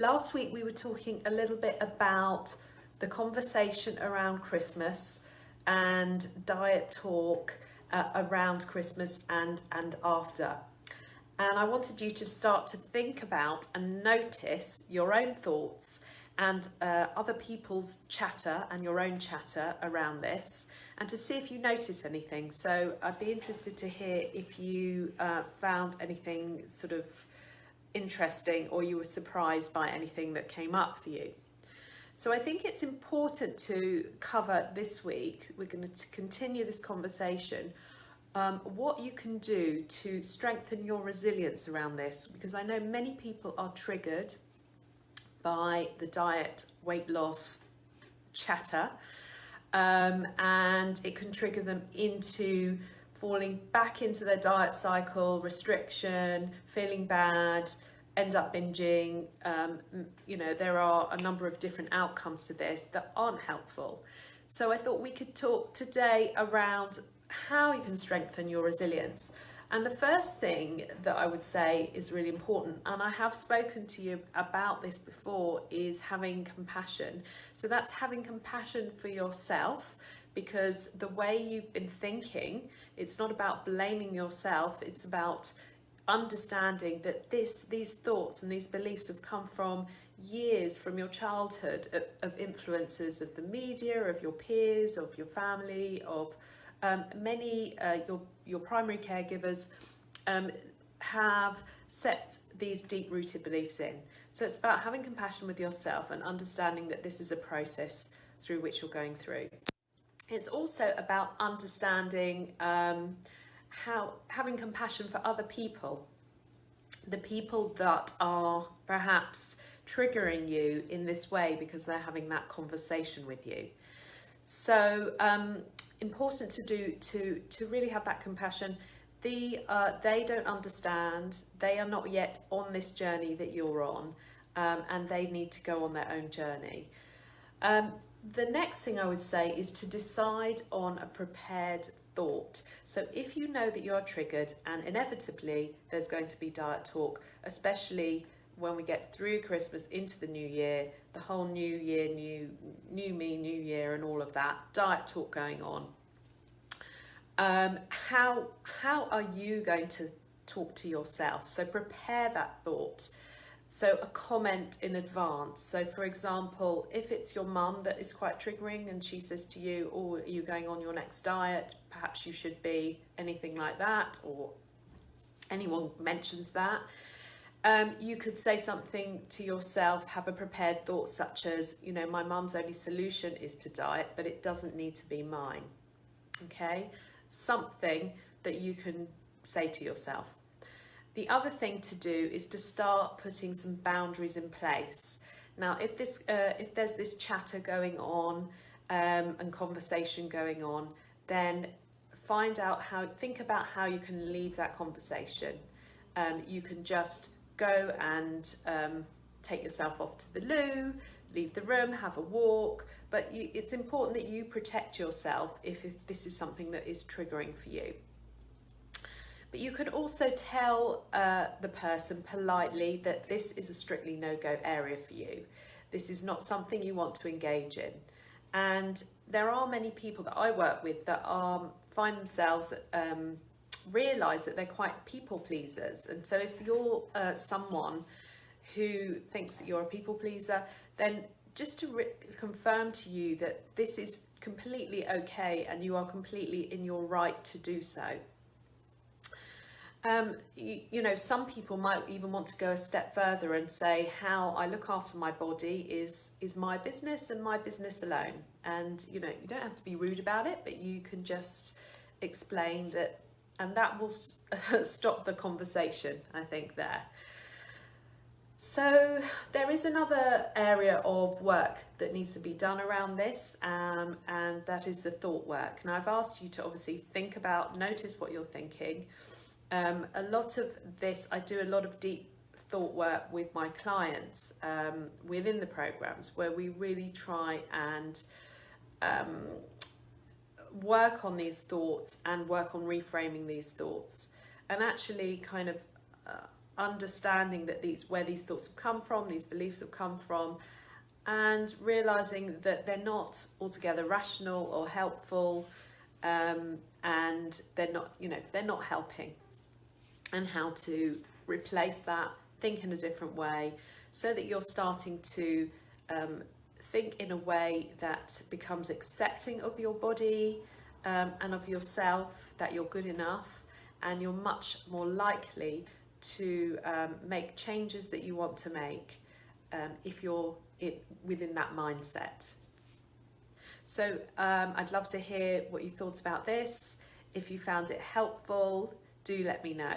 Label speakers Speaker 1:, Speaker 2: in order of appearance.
Speaker 1: Last week we were talking a little bit about the conversation around Christmas and diet talk around Christmas and after. And I wanted you to start to think about and notice your own thoughts and other people's chatter and your own chatter around this, and to see if you notice anything. So I'd be interested to hear if you found anything sort of interesting or you were surprised by anything that came up for you. So I think it's important to cover this week, we're going to continue this conversation, what you can do to strengthen your resilience around this, because I know many people are triggered by the diet, weight loss chatter, and it can trigger them into falling back into their diet cycle, restriction, feeling bad, end up binging. There are a number of different outcomes to this that aren't helpful. So I thought we could talk today around how you can strengthen your resilience. And the first thing that I would say is really important, and I have spoken to you about this before, is having compassion. So that's having compassion for yourself, because the way you've been thinking, it's not about blaming yourself, it's about understanding that these thoughts and these beliefs have come from years, from your childhood, of influences of the media, of your peers, of your family, of many your primary caregivers have set these deep-rooted beliefs in. So it's about having compassion with yourself and understanding that this is a process through which you're going through. It's also about understanding how having compassion for other people, the people that are perhaps triggering you in this way because they're having that conversation with you. So important to really have that compassion. They don't understand, they are not yet on this journey that you're on, and they need to go on their own journey. The next thing I would say is to decide on a prepared thought. So if you know that you are triggered, and inevitably there's going to be diet talk, especially when we get through Christmas into the new year, the whole new year, new me, new year, and all of that diet talk going on. How are you going to talk to yourself? So prepare that thought. So a comment in advance. So for example, if it's your mum that is quite triggering and she says to you, oh, are you going on your next diet? Perhaps you should be, anything like that, or anyone mentions that. You could say something to yourself, have a prepared thought such as, my mum's only solution is to diet, but it doesn't need to be mine. Okay? Something that you can say to yourself. The other thing to do is to start putting some boundaries in place. Now, if there's this chatter going on and conversation going on, then think about how you can leave that conversation. You can just go and take yourself off to the loo, leave the room, have a walk, but it's important that you protect yourself if this is something that is triggering for you. But you can also tell the person politely that this is a strictly no-go area for you. This is not something you want to engage in. And there are many people that I work with that find themselves realise that they're quite people pleasers. And so if you're someone who thinks that you're a people pleaser, then just to confirm to you that this is completely okay and you are completely in your right to do so. Some people might even want to go a step further and say how I look after my body is my business and my business alone. And you don't have to be rude about it, but you can just explain that, and that will stop the conversation, I think, there. So there is another area of work that needs to be done around this, and that is the thought work. Now, I've asked you to obviously notice what you're thinking. A lot of this, I do a lot of deep thought work with my clients within the programs, where we really try and work on these thoughts and work on reframing these thoughts, and actually kind of understanding that where these thoughts have come from, these beliefs have come from, and realizing that they're not altogether rational or helpful, and they're not helping, and how to replace that, think in a different way, so that you're starting to think in a way that becomes accepting of your body, and of yourself, that you're good enough, and you're much more likely to make changes that you want to make, if you're within that mindset. So I'd love to hear what you thought about this. If you found it helpful, do let me know.